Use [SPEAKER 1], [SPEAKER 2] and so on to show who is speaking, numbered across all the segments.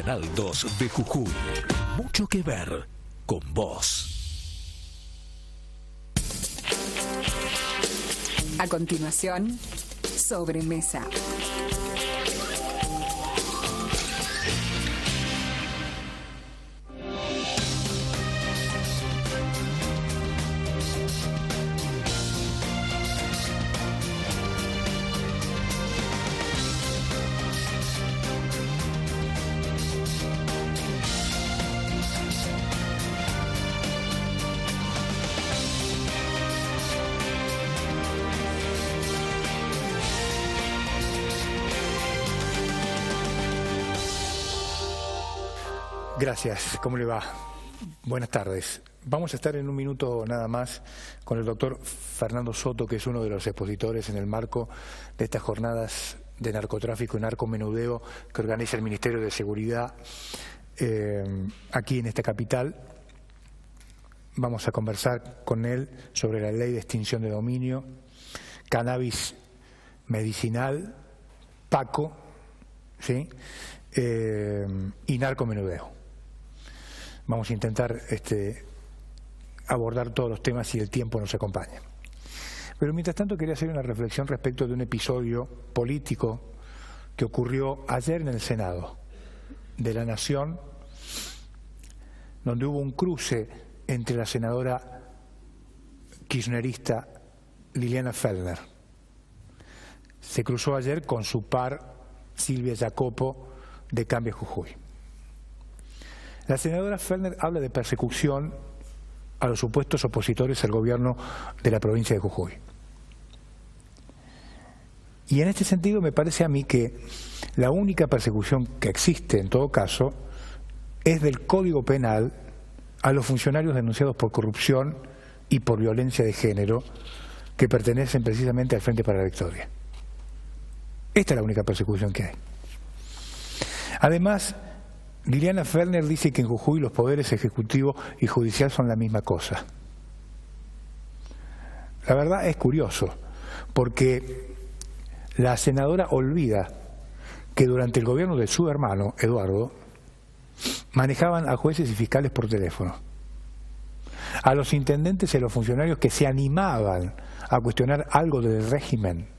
[SPEAKER 1] Canal 2 de Jujuy. Mucho que ver con vos.
[SPEAKER 2] A continuación, Sobremesa.
[SPEAKER 3] Gracias, ¿cómo le va? Buenas tardes. Vamos a estar en un minuto nada más con el doctor Fernando Soto, que es uno de los expositores en el marco de estas jornadas de narcotráfico y narcomenudeo que organiza el Ministerio de Seguridad aquí en esta capital. Vamos a conversar con él sobre la ley de extinción de dominio, cannabis medicinal, Paco, ¿sí? Y narcomenudeo. Vamos a intentar abordar todos los temas si el tiempo nos acompaña. Pero mientras tanto quería hacer una reflexión respecto de un episodio político que ocurrió ayer en el Senado de la Nación, donde hubo un cruce entre la senadora kirchnerista Liliana Fellner. Se cruzó ayer con su par Silvia Jacopo de Cambia Jujuy. La senadora Fellner habla de persecución a los supuestos opositores al gobierno de la provincia de Jujuy. Y en este sentido me parece a mí que la única persecución que existe en todo caso es del Código Penal a los funcionarios denunciados por corrupción y por violencia de género que pertenecen precisamente al Frente para la Victoria. Esta es la única persecución que hay. Además, Liliana Fellner dice que en Jujuy los poderes ejecutivo y judicial son la misma cosa. La verdad es curioso, porque la senadora olvida que durante el gobierno de su hermano, Eduardo, manejaban a jueces y fiscales por teléfono. A los intendentes y a los funcionarios que se animaban a cuestionar algo del régimen,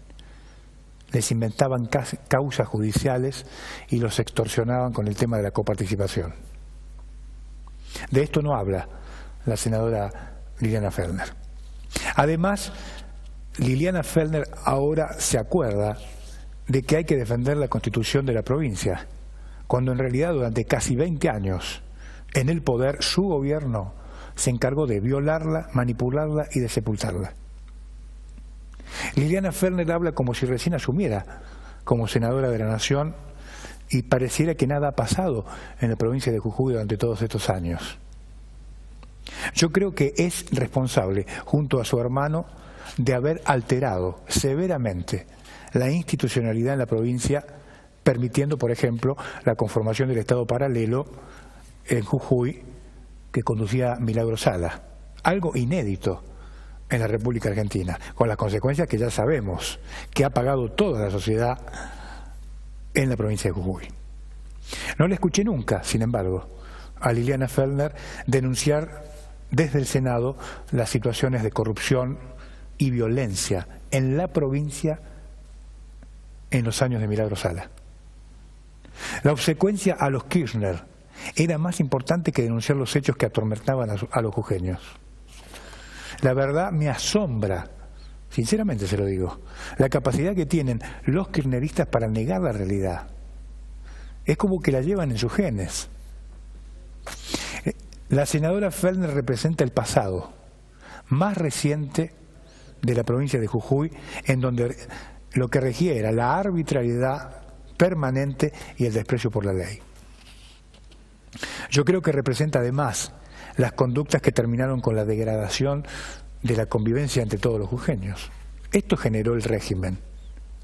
[SPEAKER 3] les inventaban causas judiciales y los extorsionaban con el tema de la coparticipación. De esto no habla la senadora Liliana Fellner. Además, Liliana Fellner ahora se acuerda de que hay que defender la Constitución de la provincia, cuando en realidad durante casi 20 años en el poder su gobierno se encargó de violarla, manipularla y de sepultarla. Liliana Fellner habla como si recién asumiera como senadora de la Nación y pareciera que nada ha pasado en la provincia de Jujuy durante todos estos años. Yo creo que es responsable, junto a su hermano, de haber alterado severamente la institucionalidad en la provincia, permitiendo, por ejemplo, la conformación del Estado paralelo en Jujuy que conducía Milagro Sala. Algo inédito en la República Argentina, con las consecuencias que ya sabemos, que ha pagado toda la sociedad en la provincia de Jujuy. No le escuché nunca, sin embargo, a Liliana Fellner denunciar desde el Senado las situaciones de corrupción y violencia en la provincia en los años de Milagro Sala. La obsecuencia a los Kirchner era más importante que denunciar los hechos que atormentaban a los jujeños. La verdad me asombra, sinceramente se lo digo, la capacidad que tienen los kirchneristas para negar la realidad. Es como que la llevan en sus genes. La senadora Fellner representa el pasado más reciente de la provincia de Jujuy, en donde lo que regía era la arbitrariedad permanente y el desprecio por la ley. Yo creo que representa además las conductas que terminaron con la degradación de la convivencia entre todos los jujeños. Esto generó el régimen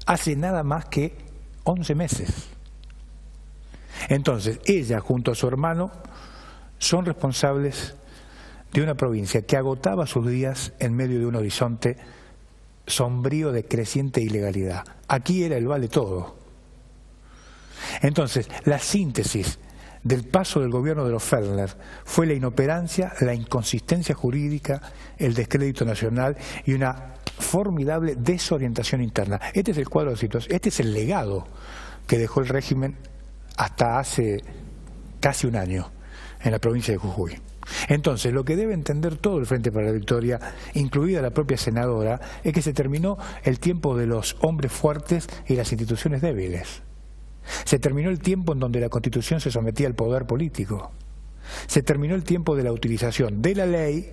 [SPEAKER 3] hace nada más que 11 meses. Entonces, ella junto a su hermano son responsables de una provincia que agotaba sus días en medio de un horizonte sombrío de creciente ilegalidad. Aquí era el vale todo. Entonces, la síntesis del paso del gobierno de los Fellner fue la inoperancia, la inconsistencia jurídica, el descrédito nacional y una formidable desorientación interna. Este es el cuadro de situación, este es el legado que dejó el régimen hasta hace casi un año en la provincia de Jujuy. Entonces, lo que debe entender todo el Frente para la Victoria, incluida la propia senadora, es que se terminó el tiempo de los hombres fuertes y las instituciones débiles. Se terminó el tiempo en donde la Constitución se sometía al poder político. Se terminó el tiempo de la utilización de la ley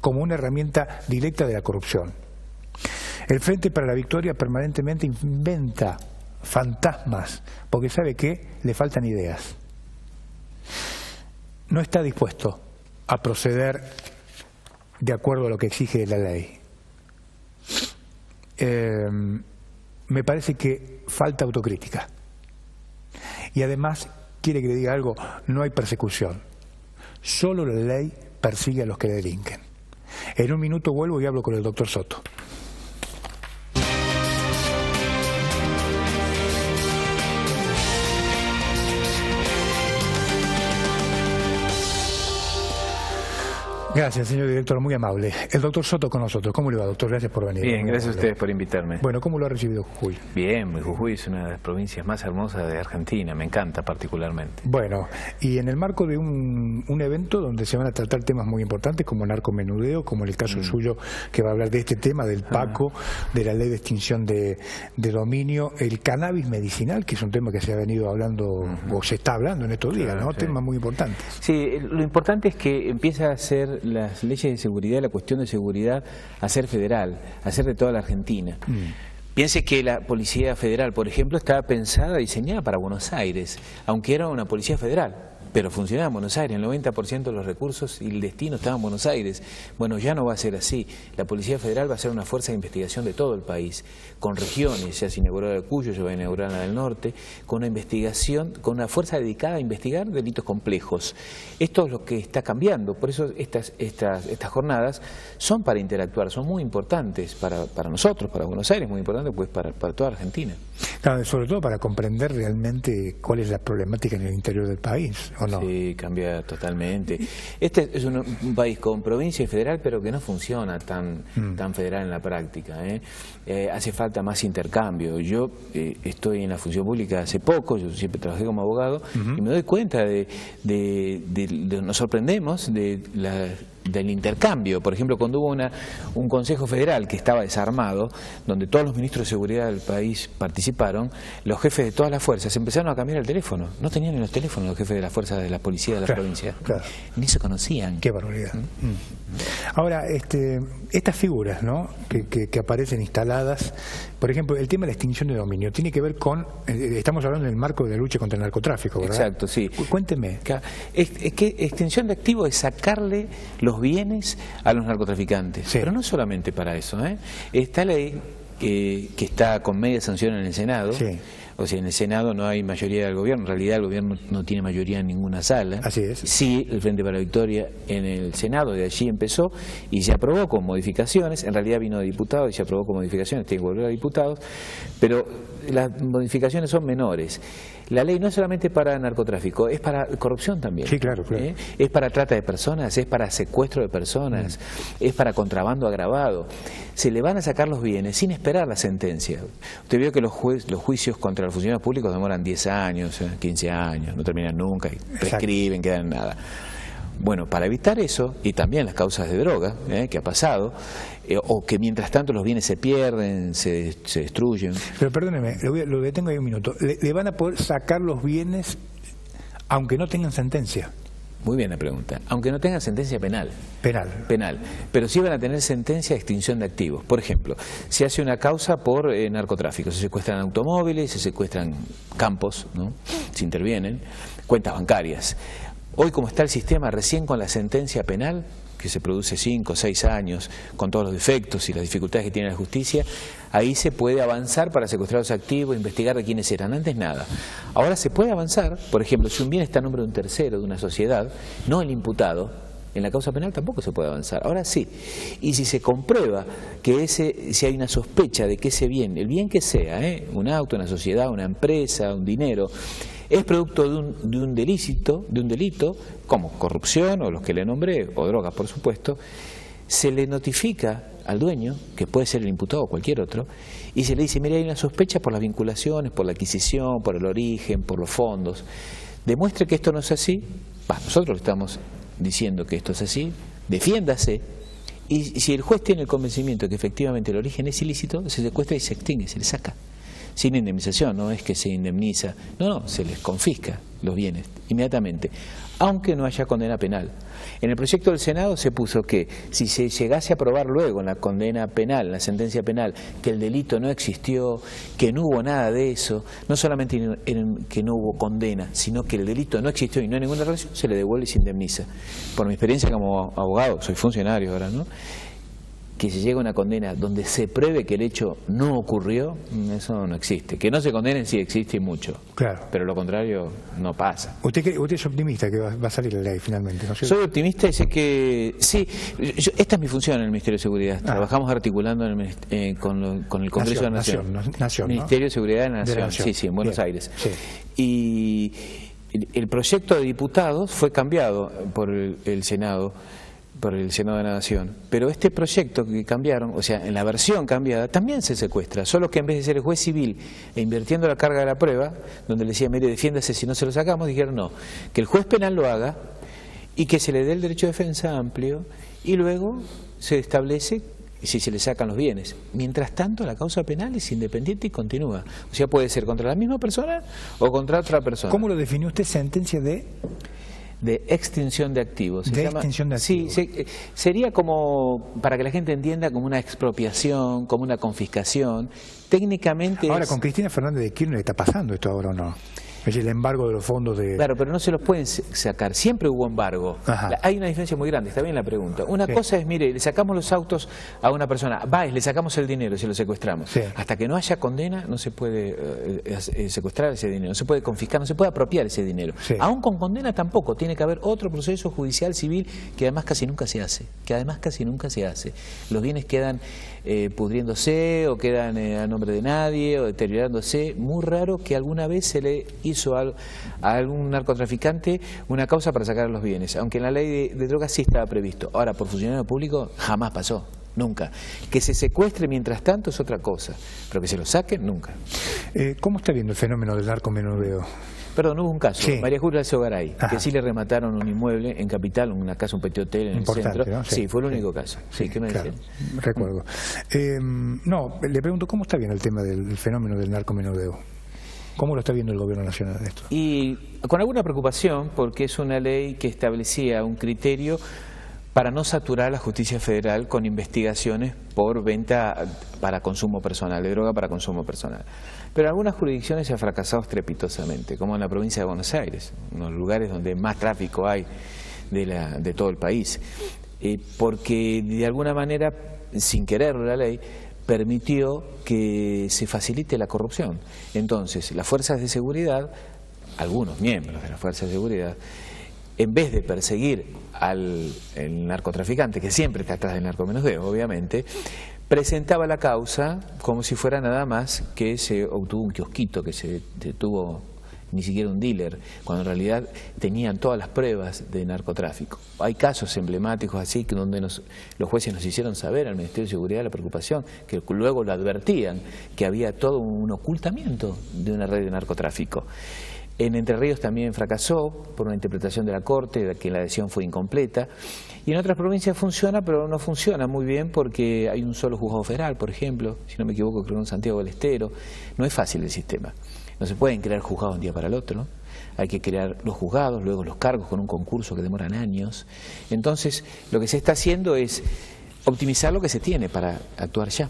[SPEAKER 3] como una herramienta directa de la corrupción. El Frente para la Victoria permanentemente inventa fantasmas, porque sabe que le faltan ideas. No está dispuesto a proceder de acuerdo a lo que exige la ley. Me parece que falta autocrítica. Y además, quiere que le diga algo, no hay persecución. Solo la ley persigue a los que delinquen. En un minuto vuelvo y hablo con el doctor Soto. Gracias, señor director, muy amable. El doctor Soto con nosotros. ¿Cómo le va, doctor? Gracias por venir.
[SPEAKER 4] Bien, gracias a ustedes por invitarme.
[SPEAKER 3] Bueno, ¿cómo lo ha recibido Jujuy?
[SPEAKER 4] Bien, Jujuy es una de las provincias más hermosas de Argentina, me encanta particularmente.
[SPEAKER 3] Bueno, y en el marco de un evento donde se van a tratar temas muy importantes como narcomenudeo, como en el caso suyo, que va a hablar de este tema, del PACO, de la ley de extinción de dominio, el cannabis medicinal, que es un tema que se ha venido hablando, o se está hablando en estos días, ¿no? Sí. Temas muy importantes.
[SPEAKER 4] Sí, lo importante es que empieza a ser las leyes de seguridad, la cuestión de seguridad, a ser federal, a ser de toda la Argentina. Piense que la Policía Federal, por ejemplo, estaba pensada, diseñada para Buenos Aires, aunque era una policía federal, pero funcionaba en Buenos Aires, el 90% de los recursos y el destino estaban en Buenos Aires. Bueno, ya no va a ser así. La Policía Federal va a ser una fuerza de investigación de todo el país, con regiones, ya se inauguró la de Cuyo, ya va a inaugurar la del norte, con una investigación, con una fuerza dedicada a investigar delitos complejos. Esto es lo que está cambiando, por eso estas jornadas son para interactuar, son muy importantes para nosotros, para Buenos Aires, muy importantes pues para toda Argentina.
[SPEAKER 3] Claro, sobre todo para comprender realmente cuál es la problemática en el interior del país. No.
[SPEAKER 4] Sí, cambia totalmente. Este es un país con provincia y federal, pero que no funciona tan federal en la práctica. Hace falta más intercambio. Yo estoy en la función pública hace poco, yo siempre trabajé como abogado, y me doy cuenta nos sorprendemos del intercambio. Por ejemplo, cuando hubo un Consejo Federal que estaba desarmado, donde todos los ministros de seguridad del país participaron, los jefes de todas las fuerzas empezaron a cambiar el teléfono. No tenían ni los teléfonos los jefes de las fuerzas de la policía de la provincia.
[SPEAKER 3] Claro.
[SPEAKER 4] Ni se conocían.
[SPEAKER 3] Qué barbaridad. Ahora, estas figuras, ¿no?, que aparecen instaladas, por ejemplo, el tema de la extinción de dominio, tiene que ver con, estamos hablando en el marco de la lucha contra el narcotráfico, ¿verdad?
[SPEAKER 4] Exacto, sí.
[SPEAKER 3] Cuénteme.
[SPEAKER 4] Es que extinción de activos es sacarle los bienes a los narcotraficantes, sí. Pero no solamente para eso, Esta ley que está con media sanción en el Senado, sí. O sea, en el Senado no hay mayoría del gobierno, en realidad el gobierno no tiene mayoría en ninguna sala.
[SPEAKER 3] Así es.
[SPEAKER 4] Sí, el Frente para la Victoria en el Senado, de allí empezó y se aprobó con modificaciones, en realidad vino de diputados y se aprobó con modificaciones, tiene que volver a diputados, pero las modificaciones son menores. La ley no es solamente para narcotráfico, es para corrupción también.
[SPEAKER 3] Sí, claro, claro.
[SPEAKER 4] Es para trata de personas, es para secuestro de personas, es para contrabando agravado. Se le van a sacar los bienes sin esperar la sentencia. Usted vio que los juicios contra los funcionarios públicos demoran 10 años, 15 años, no terminan nunca, y prescriben, quedan en nada. Bueno, para evitar eso, y también las causas de droga, que ha pasado, o que mientras tanto los bienes se pierden, se destruyen.
[SPEAKER 3] Pero perdóneme, lo detengo ahí un minuto. ¿Le van a poder sacar los bienes aunque no tengan sentencia?
[SPEAKER 4] Muy bien la pregunta. Aunque no tengan sentencia penal.
[SPEAKER 3] Penal.
[SPEAKER 4] Pero sí van a tener sentencia de extinción de activos. Por ejemplo, se hace una causa por narcotráfico. Se secuestran automóviles, se secuestran campos, ¿no? Se intervienen, cuentas bancarias. Hoy, como está el sistema, recién con la sentencia penal, que se produce 5 o 6 años, con todos los defectos y las dificultades que tiene la justicia, ahí se puede avanzar para secuestrar los activos, investigar de quiénes eran. Antes nada. Ahora se puede avanzar, por ejemplo, si un bien está a nombre de un tercero, de una sociedad, no el imputado, en la causa penal tampoco se puede avanzar. Ahora sí. Y si se comprueba que si hay una sospecha de que ese bien, el bien que sea, un auto, una sociedad, una empresa, un dinero, es producto de un delito, como corrupción o los que le nombré, o drogas por supuesto, se le notifica al dueño, que puede ser el imputado o cualquier otro, y se le dice, mira, hay una sospecha por las vinculaciones, por la adquisición, por el origen, por los fondos. Demuestre que esto no es así, nosotros estamos diciendo que esto es así, defiéndase, y si el juez tiene el convencimiento de que efectivamente el origen es ilícito, se secuestra y se extingue, se le saca. Sin indemnización, no es que se indemniza, no, se les confisca los bienes inmediatamente, aunque no haya condena penal. En el proyecto del Senado se puso que si se llegase a probar luego en la condena penal, en la sentencia penal, que el delito no existió, que no hubo nada de eso, no solamente que no hubo condena, sino que el delito no existió y no hay ninguna relación, se le devuelve y se indemniza. Por mi experiencia como abogado, soy funcionario ahora, ¿no?, que se llega a una condena donde se pruebe que el hecho no ocurrió, eso no existe. Que no se condenen sí existe y mucho,
[SPEAKER 3] claro,
[SPEAKER 4] pero lo contrario no pasa.
[SPEAKER 3] Usted es optimista que va a salir la ley finalmente, ¿no es cierto?
[SPEAKER 4] Soy optimista y sé que sí, esta es mi función en el Ministerio de Seguridad. Trabajamos articulando con el Congreso de la Nación, Ministerio de Seguridad de la Nación, sí, en Buenos Aires. Sí. Y el proyecto de diputados fue cambiado por el Senado, por el Senado de la Nación, pero este proyecto que cambiaron, o sea, en la versión cambiada, también se secuestra, solo que en vez de ser el juez civil e invirtiendo la carga de la prueba, donde le decía, mire, defiéndase si no se lo sacamos, dijeron no, que el juez penal lo haga y que se le dé el derecho de defensa amplio y luego se establece si se le sacan los bienes. Mientras tanto, la causa penal es independiente y continúa, o sea, puede ser contra la misma persona o contra otra persona.
[SPEAKER 3] ¿Cómo lo definió usted? Sentencia de
[SPEAKER 4] extinción de activos.
[SPEAKER 3] Extinción de activos.
[SPEAKER 4] Sí, sería como, para que la gente entienda, como una expropiación, como una confiscación. Técnicamente
[SPEAKER 3] ahora, con Cristina Fernández de Kirchner está pasando esto ahora, ¿o no? Es el embargo de los fondos de...
[SPEAKER 4] Claro, pero no se los pueden sacar, siempre hubo embargo. Hay una diferencia muy grande, está bien la pregunta. Una cosa es, mire, le sacamos los autos a una persona, le sacamos el dinero si lo secuestramos. Sí. Hasta que no haya condena no se puede secuestrar ese dinero, no se puede confiscar, no se puede apropiar ese dinero. Sí. Aún con condena tampoco, tiene que haber otro proceso judicial civil que además casi nunca se hace. Los bienes quedan pudriéndose o quedan a nombre de nadie o deteriorándose. Muy raro que alguna vez se le hizo a algún narcotraficante una causa para sacar los bienes, aunque en la ley de drogas sí estaba previsto. Ahora, por funcionario público jamás pasó, nunca. Que se secuestre mientras tanto es otra cosa, pero que se lo saquen, nunca.
[SPEAKER 3] ¿Cómo está viendo el fenómeno del narcomenudeo?
[SPEAKER 4] Perdón, hubo un caso,
[SPEAKER 3] sí.
[SPEAKER 4] María Julia Alzogaray, que sí le remataron un inmueble en Capital, una casa, un petit hotel en
[SPEAKER 3] importante,
[SPEAKER 4] el centro.
[SPEAKER 3] ¿no?
[SPEAKER 4] Sí, fue el único caso. Sí, ¿qué me decían?
[SPEAKER 3] Recuerdo. No, le pregunto, ¿cómo está viendo el tema del fenómeno del narcomenudeo? ¿Cómo lo está viendo el Gobierno Nacional de esto?
[SPEAKER 4] Y con alguna preocupación, porque es una ley que establecía un criterio para no saturar a la justicia federal con investigaciones por venta para consumo personal, de droga para consumo personal. Pero en algunas jurisdicciones se ha fracasado estrepitosamente, como en la provincia de Buenos Aires, uno de los lugares donde más tráfico hay de todo el país, porque de alguna manera, sin querer la ley, permitió que se facilite la corrupción. Entonces, las fuerzas de seguridad, algunos miembros de las fuerzas de seguridad, en vez de perseguir al narcotraficante, que siempre está atrás del narcomenudeo, obviamente, presentaba la causa como si fuera nada más que se obtuvo un kiosquito, que se detuvo ni siquiera un dealer, cuando en realidad tenían todas las pruebas de narcotráfico. Hay casos emblemáticos así que donde los jueces nos hicieron saber al Ministerio de Seguridad la preocupación, que luego lo advertían, que había todo un ocultamiento de una red de narcotráfico. En Entre Ríos también fracasó por una interpretación de la Corte, de que la adhesión fue incompleta. Y en otras provincias funciona, pero no funciona muy bien porque hay un solo juzgado federal, por ejemplo, si no me equivoco, creo en Santiago del Estero. No es fácil el sistema. No se pueden crear juzgados de un día para el otro, ¿no? Hay que crear los juzgados, luego los cargos con un concurso que demoran años. Entonces, lo que se está haciendo es optimizar lo que se tiene para actuar ya.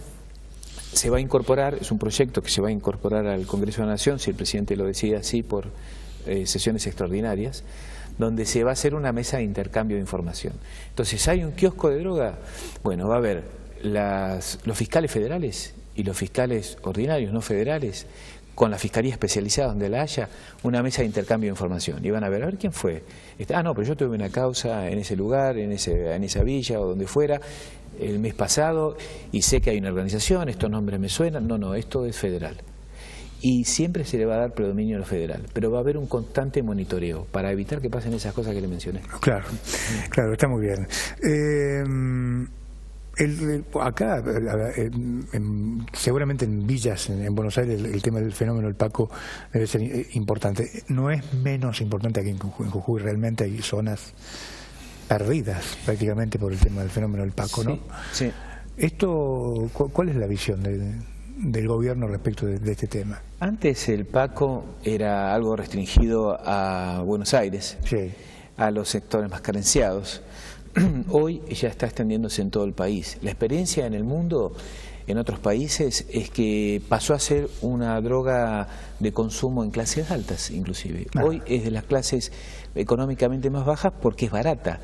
[SPEAKER 4] Se va a incorporar, es un proyecto que se va a incorporar al Congreso de la Nación, si el presidente lo decide así, por sesiones extraordinarias, donde se va a hacer una mesa de intercambio de información. Entonces, ¿hay un kiosco de droga? Bueno, va a haber los fiscales federales y los fiscales ordinarios, no federales, con la fiscalía especializada donde la haya, una mesa de intercambio de información. Y van a ver quién fue. No, pero yo tuve una causa en ese lugar, en esa villa o donde fuera, el mes pasado, y sé que hay una organización, estos nombres me suenan. No, esto es federal. y siempre se le va a dar predominio a lo federal, pero va a haber un constante monitoreo para evitar que pasen esas cosas que le mencioné.
[SPEAKER 3] Claro, claro, está muy bien. Acá, seguramente en villas, en Buenos Aires, el tema del fenómeno del Paco debe ser importante. No es menos importante aquí en Jujuy, realmente hay zonas perdidas prácticamente por el tema del fenómeno del Paco, ¿no?
[SPEAKER 4] Sí.
[SPEAKER 3] ¿Cuál es la visión del gobierno respecto de este tema?
[SPEAKER 4] Antes el Paco era algo restringido a Buenos Aires,
[SPEAKER 3] sí,
[SPEAKER 4] a los sectores más carenciados. Hoy ya está extendiéndose en todo el país. La experiencia en el mundo, en otros países, es que pasó a ser una droga de consumo en clases altas, inclusive. Hoy es de las clases económicamente más bajas porque es barata.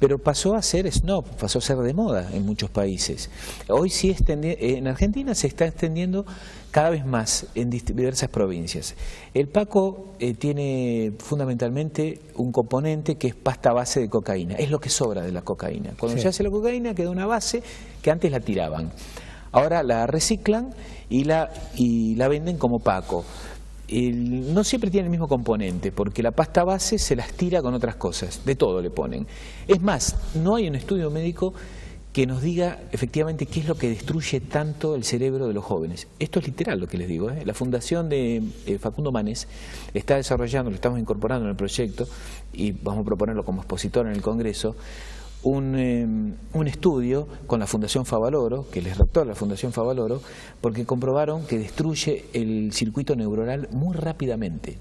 [SPEAKER 4] Pero pasó a ser snob, pasó a ser de moda en muchos países. Hoy sí en Argentina se está extendiendo cada vez más en diversas provincias. El Paco tiene fundamentalmente un componente que es pasta base de cocaína, es lo que sobra de la cocaína. Cuando se hace la cocaína queda una base que antes la tiraban. Ahora la reciclan y la venden como Paco. No siempre tiene el mismo componente, porque la pasta base se las tira con otras cosas, de todo le ponen. Es más, no hay un estudio médico que nos diga efectivamente qué es lo que destruye tanto el cerebro de los jóvenes. Esto es literal lo que les digo, ¿eh? La fundación de Facundo Manes está desarrollando, lo estamos incorporando en el proyecto y vamos a proponerlo como expositor en el Congreso, un estudio con la Fundación Favaloro, que les rector la Fundación Favaloro, porque comprobaron que destruye el circuito neuronal muy rápidamente.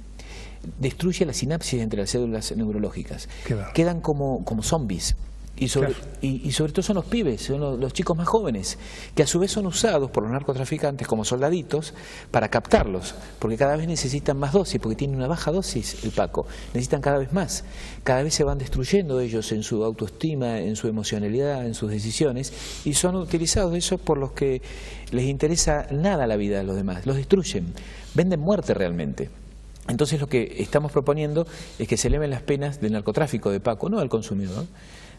[SPEAKER 4] Destruye la sinapsis entre las células neurológicas. Quedan como zombies. Y sobre todo son los pibes, son los chicos más jóvenes, que a su vez son usados por los narcotraficantes como soldaditos para captarlos, porque cada vez necesitan más dosis, porque tienen una baja dosis el Paco, necesitan cada vez más, cada vez se van destruyendo ellos en su autoestima, en su emocionalidad, en sus decisiones, y son utilizados esos por los que les interesa nada la vida de los demás, los destruyen, venden muerte realmente. Entonces lo que estamos proponiendo es que se eleven las penas del narcotráfico de Paco, no al consumidor,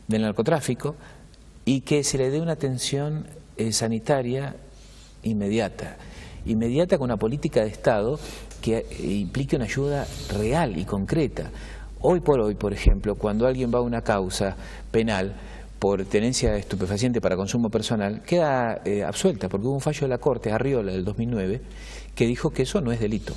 [SPEAKER 4] del narcotráfico, y que se le dé una atención sanitaria inmediata con una política de Estado que implique una ayuda real y concreta. Hoy por hoy, por ejemplo, cuando alguien va a una causa penal por tenencia de estupefaciente para consumo personal, queda absuelta, porque hubo un fallo de la Corte, Arriola, del 2009, que dijo que eso no es delito.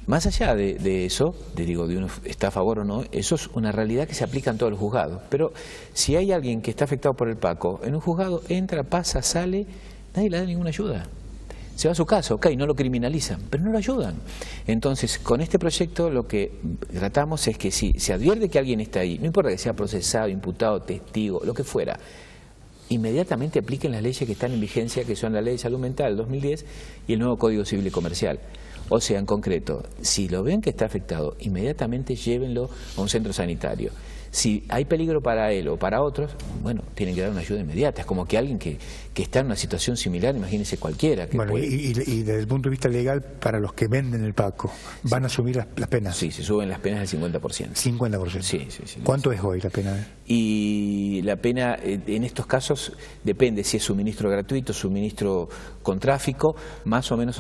[SPEAKER 4] Más allá de eso, de uno está a favor o no, eso es una realidad que se aplica en todos los juzgados. Pero si hay alguien que está afectado por el Paco, en un juzgado entra, pasa, sale, nadie le da ninguna ayuda. Se va a su casa, ok, no lo criminalizan, pero no lo ayudan. Entonces, con este proyecto lo que tratamos es que si se advierte que alguien está ahí, no importa que sea procesado, imputado, testigo, lo que fuera, inmediatamente apliquen las leyes que están en vigencia, que son la Ley de Salud Mental del 2010 y el nuevo Código Civil y Comercial. O sea, en concreto, si lo ven que está afectado, inmediatamente llévenlo a un centro sanitario. Si hay peligro para él o para otros, bueno, tienen que dar una ayuda inmediata. Es como que alguien que está en una situación similar, imagínense cualquiera. Que
[SPEAKER 3] bueno, y desde el punto de vista legal, para los que venden el Paco, ¿van a subir las penas?
[SPEAKER 4] Sí, se suben las penas del 50%.
[SPEAKER 3] 50%.
[SPEAKER 4] Sí.
[SPEAKER 3] ¿Cuánto es hoy la pena?
[SPEAKER 4] Y la pena, en estos casos, depende si es suministro gratuito, suministro con tráfico, más o menos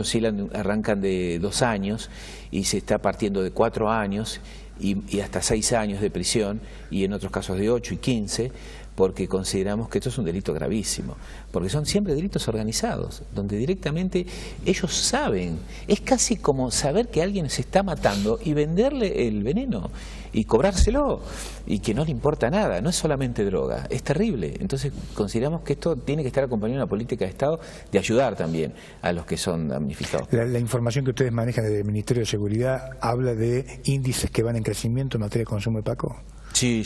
[SPEAKER 4] arrancan de 2 años y se está partiendo de 4 años y hasta 6 años de prisión, y en otros casos de 8 y 15, porque consideramos que esto es un delito gravísimo, porque son siempre delitos organizados, donde directamente ellos saben, es casi como saber que alguien se está matando y venderle el veneno y cobrárselo, y que no le importa nada, no es solamente droga, es terrible. Entonces consideramos que esto tiene que estar acompañado de una política de Estado de ayudar también a los que son damnificados.
[SPEAKER 3] La información que ustedes manejan desde el Ministerio de Seguridad habla de índices que van en crecimiento en materia de consumo de Paco.
[SPEAKER 4] Sí,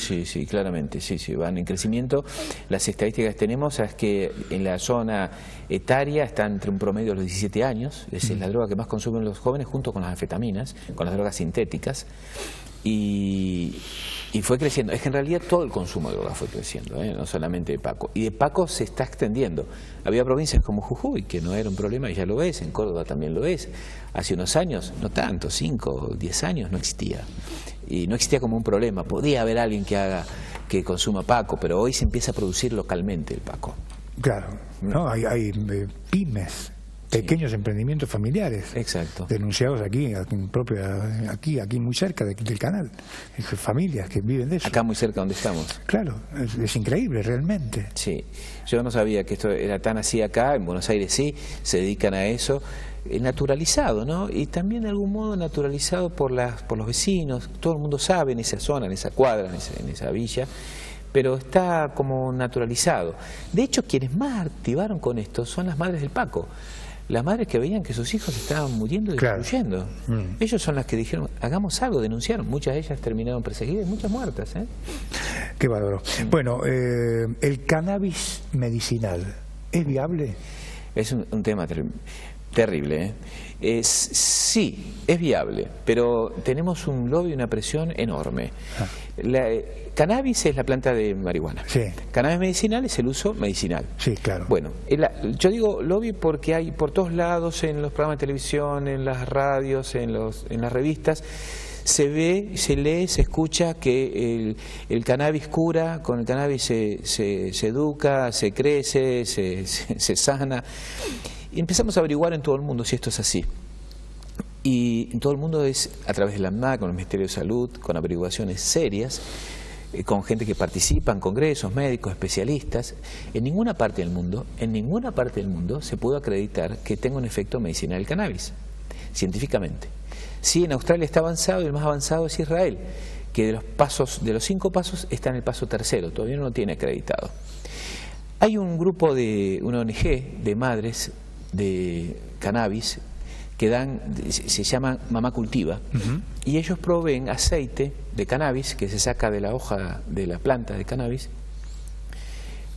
[SPEAKER 4] claramente, sí, van en crecimiento. Las estadísticas que tenemos es que en la zona etaria está entre un promedio de los 17 años, es la droga que más consumen los jóvenes junto con las anfetaminas, con las drogas sintéticas, y fue creciendo. Es que en realidad todo el consumo de droga fue creciendo, no solamente de Paco. Y de Paco se está extendiendo. Había provincias como Jujuy, que no era un problema y ya lo es, en Córdoba también lo es. Hace unos años, no tanto, 5 o 10 años, no existía. Y no existía como un problema. Podía haber alguien que consuma Paco, pero hoy se empieza a producir localmente el Paco.
[SPEAKER 3] Claro, ¿no? Hay pymes pequeños emprendimientos familiares.
[SPEAKER 4] Exacto.
[SPEAKER 3] Denunciados aquí muy cerca del canal. Familias que viven de eso.
[SPEAKER 4] Acá muy cerca donde estamos.
[SPEAKER 3] Claro, es increíble realmente.
[SPEAKER 4] Sí, yo no sabía que esto era tan así acá, en Buenos Aires sí, se dedican a eso, naturalizado, ¿no? Y también de algún modo naturalizado por los vecinos, todo el mundo sabe en esa zona, en esa cuadra, en esa villa, pero está como naturalizado. De hecho, quienes más activaron con esto son las madres del Paco. Las madres que veían que sus hijos estaban muriendo y destruyendo. Ellos son las que dijeron, hagamos algo, denunciaron. Muchas de ellas terminaron perseguidas y muchas muertas.
[SPEAKER 3] Qué bárbaro. Bueno, el cannabis medicinal, ¿es viable? Es
[SPEAKER 4] un tema terrible. Sí, es viable, pero tenemos un lobby y una presión enorme. Cannabis es la planta de marihuana. Sí. Cannabis medicinal es el uso medicinal.
[SPEAKER 3] Sí, claro.
[SPEAKER 4] Bueno, yo digo lobby porque hay por todos lados, en los programas de televisión, en las radios, en las revistas, se ve, se lee, se escucha que el cannabis cura, con el cannabis se educa, se crece, se sana. Y empezamos a averiguar en todo el mundo si esto es así. Y en todo el mundo es a través de la ANMAT, con el Ministerio de Salud, con averiguaciones serias, con gente que participa en congresos, médicos, especialistas. En ninguna parte del mundo se pudo acreditar que tenga un efecto medicinal el cannabis, científicamente. Sí, en Australia está avanzado y el más avanzado es Israel, que de los 5 pasos está en el paso 3º, todavía no lo tiene acreditado. Hay un grupo una ONG de madres de cannabis que se llama Mamá Cultiva, y ellos proveen aceite de cannabis que se saca de la hoja de la planta de cannabis,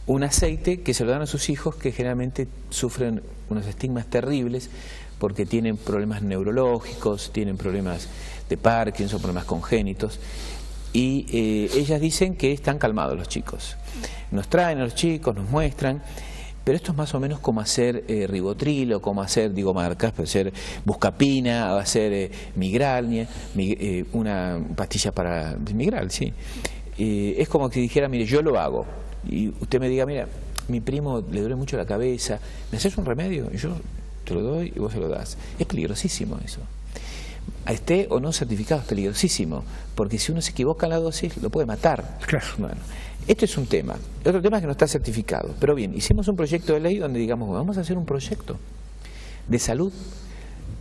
[SPEAKER 4] un aceite que se lo dan a sus hijos que generalmente sufren unos estigmas terribles porque tienen problemas neurológicos, tienen problemas de Parkinson, problemas congénitos, y ellas dicen que están calmados los chicos. Nos traen a los chicos, nos muestran, pero esto es más o menos como hacer ribotril, o como hacer, digo marcas, pero hacer buscapina, o hacer migraña, una pastilla para migral, sí. Es como que dijera, mire, yo lo hago, y usted me diga, mira, mi primo le duele mucho la cabeza, ¿me haces un remedio? Y yo te lo doy y vos se lo das. Es peligrosísimo eso. Esté o no certificado es peligrosísimo, porque si uno se equivoca en la dosis lo puede matar.
[SPEAKER 3] Claro.
[SPEAKER 4] Bueno, este es un tema. El otro tema es que no está certificado. Pero bien, hicimos un proyecto de ley donde digamos, vamos a hacer un proyecto de salud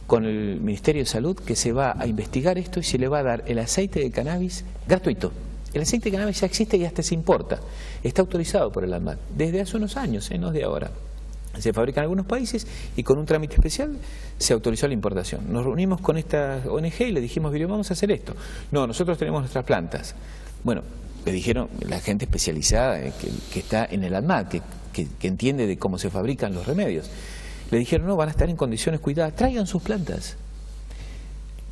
[SPEAKER 4] con el Ministerio de Salud que se va a investigar esto y se le va a dar el aceite de cannabis gratuito. El aceite de cannabis ya existe y hasta se importa. Está autorizado por el ANMAT desde hace unos años, no es de ahora. Se fabrica en algunos países y con un trámite especial se autorizó la importación. Nos reunimos con esta ONG y le dijimos, mire, vamos a hacer esto. No, nosotros tenemos nuestras plantas. Bueno, le dijeron la gente especializada que está en el ANMAT, que entiende de cómo se fabrican los remedios. Le dijeron, no, van a estar en condiciones cuidadas, traigan sus plantas,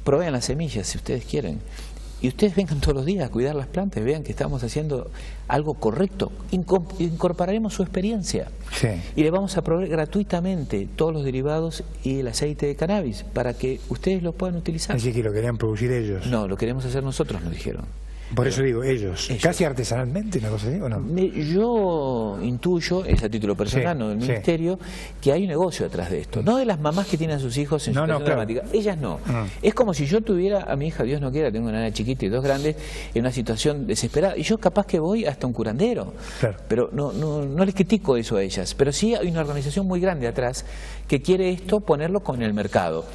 [SPEAKER 4] provean las semillas si ustedes quieren. Y ustedes vengan todos los días a cuidar las plantas, vean que estamos haciendo algo correcto, incorporaremos su experiencia. Sí. Y le vamos a proveer gratuitamente todos los derivados y el aceite de cannabis para que ustedes lo puedan utilizar.
[SPEAKER 3] Así que lo querían producir ellos.
[SPEAKER 4] No, lo queremos hacer nosotros, nos dijeron.
[SPEAKER 3] Por eso digo, ellos. ¿Casi artesanalmente, una cosa así, o no?
[SPEAKER 4] Yo intuyo, es a título personal, no del Ministerio, que hay un negocio detrás de esto. No de las mamás que tienen a sus hijos en situación dramática. Ellas no. Es como si yo tuviera a mi hija, Dios no quiera, tengo una nena chiquita y 2 grandes, en una situación desesperada. Y yo capaz que voy hasta un curandero. Claro. Pero no les critico eso a ellas. Pero sí hay una organización muy grande atrás que quiere esto ponerlo con el mercado.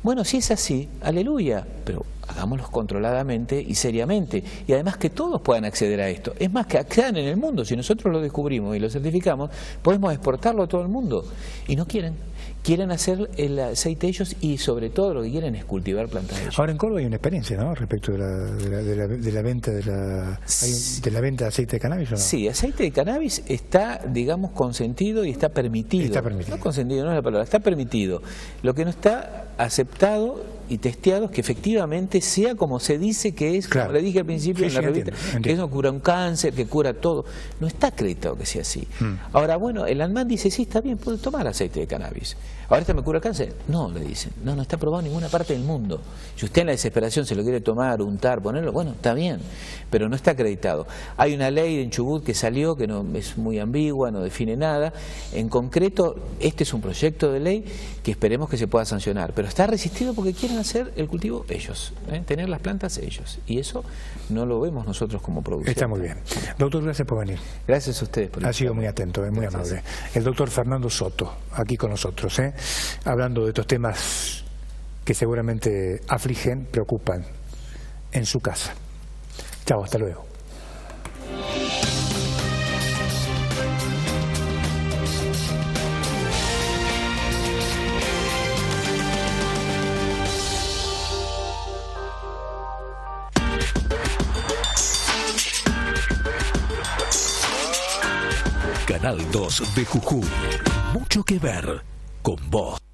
[SPEAKER 4] Bueno, si es así, aleluya, pero hagámoslo controladamente y seriamente. Y además que todos puedan acceder a esto. Es más, que accedan en el mundo. Si nosotros lo descubrimos y lo certificamos, podemos exportarlo a todo el mundo. Y no quieren. Quieren hacer el aceite ellos y sobre todo lo que quieren es cultivar plantas ellos.
[SPEAKER 3] Ahora en Córdoba hay una experiencia, ¿no? Respecto de la venta de la venta de aceite de cannabis, ¿o no?
[SPEAKER 4] Sí, aceite de cannabis está, digamos, consentido y está permitido.
[SPEAKER 3] Está permitido.
[SPEAKER 4] No consentido, no es la palabra, está permitido. Lo que no está aceptado y testeados que efectivamente sea como se dice que es,
[SPEAKER 3] claro.
[SPEAKER 4] como le dije al principio en la revista,
[SPEAKER 3] entiendo.
[SPEAKER 4] que eso cura un cáncer, que cura todo. No está acreditado que sea así. Ahora, bueno, el ANMAT dice, sí, está bien, puede tomar aceite de cannabis. ¿Ahora me cura el cáncer? No, le dicen. No está probado en ninguna parte del mundo. Si usted en la desesperación se lo quiere tomar, untar, ponerlo, bueno, está bien, pero no está acreditado. Hay una ley en Chubut que salió, que no es muy ambigua, no define nada. En concreto, este es un proyecto de ley que esperemos que se pueda sancionar, pero está resistido porque quieren hacer el cultivo ellos, tener las plantas ellos, y eso no lo vemos nosotros como producción.
[SPEAKER 3] Está muy bien. Doctor, gracias por venir.
[SPEAKER 4] Gracias a ustedes por
[SPEAKER 3] Ha sido muy atento, muy
[SPEAKER 4] Gracias.
[SPEAKER 3] amable. El doctor Fernando Soto, aquí con nosotros, hablando de estos temas que seguramente afligen, preocupan en su casa. Chao, hasta luego.
[SPEAKER 1] Canal 2 de Jujuy. Mucho que ver con vos.